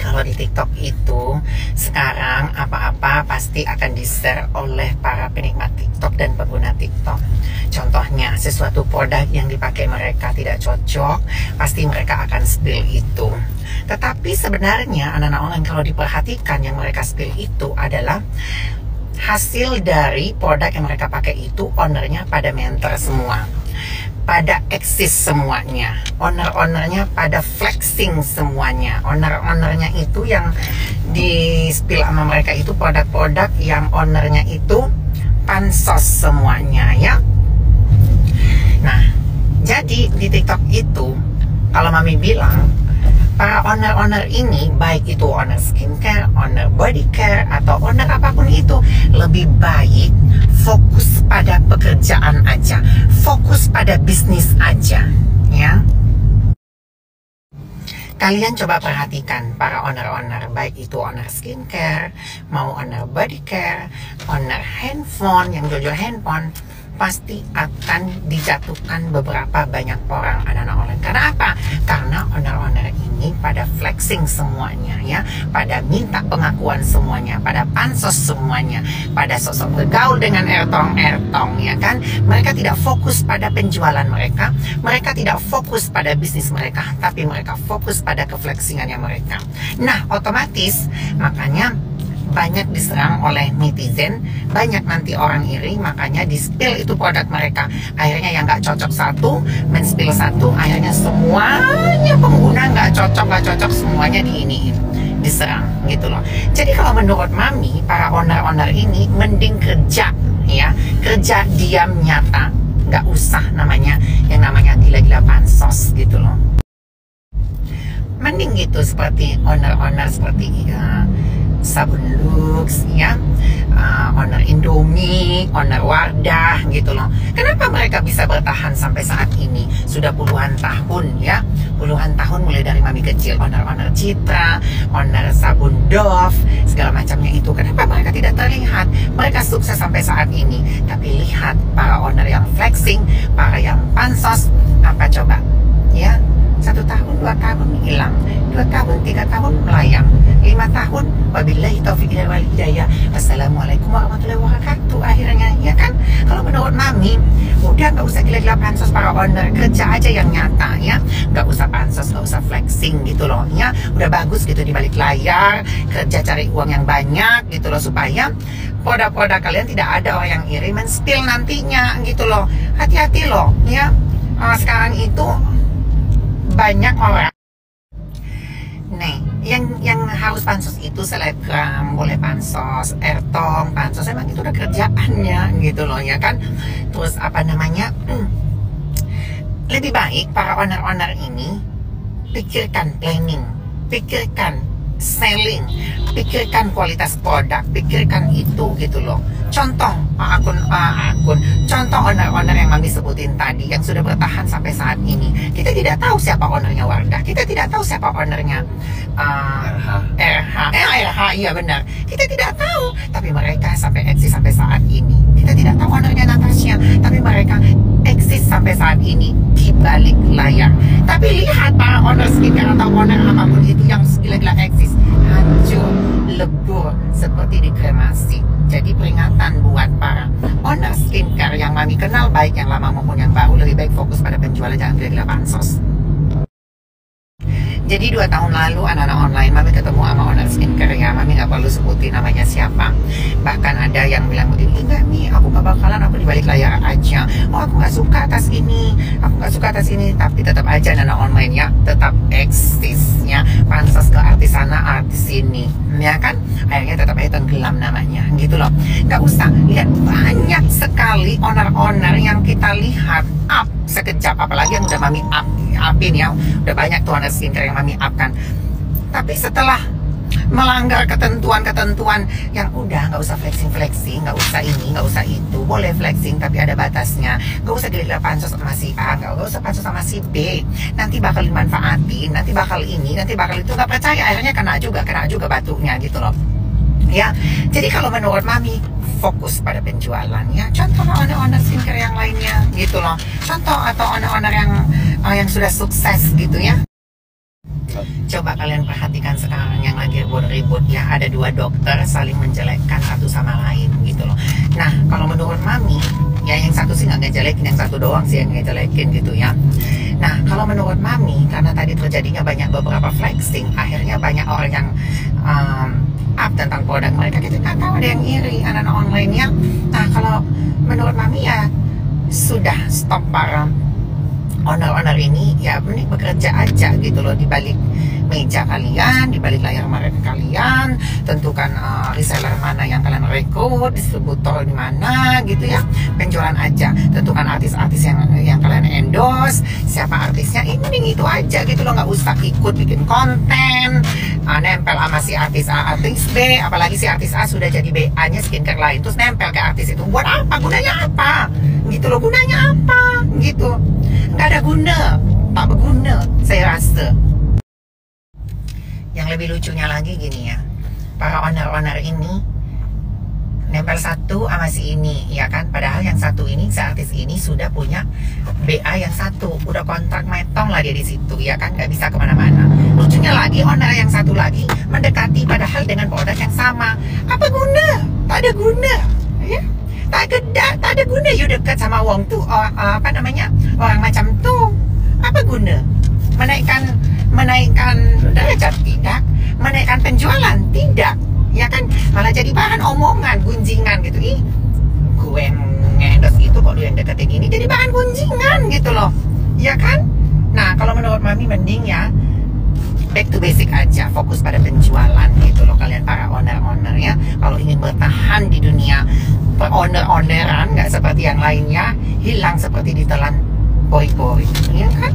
kalau di TikTok itu sekarang apa-apa pasti akan di-share oleh para penikmat TikTok dan pengguna TikTok. Contohnya, sesuatu produk yang dipakai mereka tidak cocok, pasti mereka akan spill itu. Tetapi sebenarnya anak-anak online kalau diperhatikan, yang mereka spill itu adalah hasil dari produk yang mereka pakai itu ownernya pada mentor semua, pada eksis semuanya, owner-ownernya pada flexing semuanya. Owner-ownernya itu yang di spill sama mereka itu produk-produk yang ownernya itu pansos semuanya ya. Nah, jadi di TikTok itu kalau Mami bilang para owner-owner ini, baik itu owner skincare, owner body care, atau owner apapun itu, lebih baik fokus pada pekerjaan aja, fokus pada bisnis aja, ya. Kalian coba perhatikan para owner-owner, baik itu owner skincare, mau owner body care, owner handphone, yang jual handphone, pasti akan dijatuhkan beberapa banyak orang anak-anak online. Karena apa? Karena owner-owner ini pada flexing semuanya ya, pada minta pengakuan semuanya, pada pansos semuanya, pada sosok bergaul dengan ertong-ertong ya kan. Mereka tidak fokus pada penjualan mereka, mereka tidak fokus pada bisnis mereka, tapi mereka fokus pada keflexingannya mereka. Nah, otomatis makanya banyak diserang oleh netizen, banyak nanti orang iri, makanya di-spill itu produk mereka. Akhirnya yang nggak cocok satu, men-spill satu, akhirnya semuanya pengguna nggak cocok semuanya diserang gitu loh. Jadi kalau menurut Mami, para owner-owner ini mending kerja ya, kerja diam nyata, nggak usah yang namanya gila-gila pansos gitu loh. Mending gitu, seperti owner-owner seperti Sabun Lux ya, owner Indomie, owner Wardah gitu loh. Kenapa mereka bisa bertahan sampai saat ini? Sudah puluhan tahun ya, puluhan tahun mulai dari Mami kecil, owner Citra, owner sabun Dove, segala macamnya itu. Kenapa mereka tidak terlihat? Mereka sukses sampai saat ini. Tapi lihat para owner yang flexing, para yang pansos, apa coba ya? 1 tahun, 2 tahun hilang, 2 tahun, 3 tahun melayang, 5 tahun wabillahi taufiq wal hidayah, wassalamualaikum warahmatullahi wabarakatuh. Akhirnya ya kan, kalau menurut Mami udah nggak usah gila-gila pansos para owner, kerja aja yang nyata ya, nggak usah pansos, nggak usah flexing gitu loh ya. Udah bagus gitu di balik layar, kerja cari uang yang banyak gitu loh, supaya produk-produk kalian tidak ada orang yang iri men-spill nantinya gitu loh. Hati-hati loh ya. Sekarang itu banyak orang nih yang harus pansos itu selebgram, boleh pansos, ertong, pansos, emang itu udah kerjaannya gitu loh ya kan. Terus apa namanya, lebih baik para owner-owner ini pikirkan planning, pikirkan selling, pikirkan kualitas produk, pikirkan itu gitu loh. Contoh contoh owner-owner yang Mami sebutin tadi yang sudah bertahan sampai saat ini. Kita tidak tahu siapa ownernya Wardah, kita tidak tahu siapa ownernya RH, iya benar. Kita tidak tahu, tapi mereka sampai eksis sampai saat ini. Kita tidak tahu ownernya Natasha, tapi mereka eksis sampai saat ini di balik layar. Tapi lihat para owner skincare atau owner apapun itu yang gila-gila eksis, hancur, lebur seperti dikremasi. Jadi peringatan buat para owner skincare yang Mami kenal, baik yang lama maupun yang baru, lebih baik fokus pada penjualan, jangan gila-gila pansos. Jadi 2 tahun lalu anak-anak online Mami ketemu sama owner skincare ya, Mami nggak perlu sebutin namanya siapa. Bahkan ada yang bilang begini, enggak Mi, aku nggak bakalan, aku di balik layar aja. Oh aku nggak suka atas ini, aku nggak suka atas ini. Tapi tetap aja anak online ya, tetap eksisnya pansos ke artis sana artis sini ya kan. Akhirnya tetap aja tenggelam namanya gitu loh. Nggak usah lihat, banyak sekali owner-owner yang kita lihat up sekejap, apalagi yang udah Mami upin ya, udah banyak tuh owner skincare yang Mami up kan. Tapi setelah melanggar ketentuan-ketentuan yang udah, nggak usah flexing, nggak usah ini, nggak usah itu, boleh flexing tapi ada batasnya, nggak usah gila-gila pansos sama si A, nggak usah pansos sama si B, nanti bakal dimanfaatin, nanti bakal ini, nanti bakal itu, nggak percaya, akhirnya kena juga batunya gitu loh ya. Jadi kalau menurut Mami, fokus pada penjualan ya. Contoh owner-owner skincare yang lainnya gitu loh, contoh atau owner-owner yang sudah sukses gitu ya. Coba kalian perhatikan sekarang yang lagi ribut-ribut ya, ada dua dokter saling menjelekkan satu sama lain gitu loh. Nah kalau menurut Mami ya, yang satu sih nggak ngejelekin, yang satu doang sih yang ngejelekin gitu ya. Nah kalau menurut Mami, karena tadi terjadinya banyak beberapa flexing, akhirnya banyak orang yang up tentang produk mereka, kita nggak tahu ada yang iri anak-anak online ya. Nah kalau menurut Mami ya sudah stop para owner-owner ini ya, mending bekerja aja gitu loh di balik meja kalian, di balik layar mereka kalian, tentukan reseller mana yang kalian rekrut, distributor di mana gitu ya, penjualan aja, tentukan artis-artis yang kalian endorse, siapa artisnya, mending itu aja gitu loh, nggak usah ikut bikin konten, nempel sama si artis A, artis B, apalagi si artis A sudah jadi BA-nya skincare lain, terus nempel ke artis itu, buat apa, gunanya apa, gitu loh, gunanya apa, gitu, nggak ada guna, tak berguna, saya rasa. Yang lebih lucunya lagi gini ya, para owner-owner ini nempel satu sama si ini ya kan, padahal yang satu ini, si artis ini sudah punya BA yang satu, udah kontrak metong lah dia di situ ya kan, nggak bisa kemana-mana. Lucunya lagi, owner yang satu lagi mendekati padahal dengan produk yang sama. Apa guna? Tak ada guna ya, tak ada guna you dekat sama wong tuh, apa namanya, orang macam tuh, apa guna? Menaikkan derajat tidak, menaikkan penjualan tidak, ya kan, malah jadi bahan omongan, gunjingan gitu. Ih, gue nge-endorse itu kok lu yang deketin ini, jadi bahan gunjingan gitu loh, ya kan. Nah kalau menurut Mami mending ya back to basic aja, fokus pada penjualan gitu loh kalian para owner-owner ya. Kalau ingin bertahan di dunia per-owner-owneran, nggak seperti yang lainnya hilang seperti ditelan boy-boy, ya kan.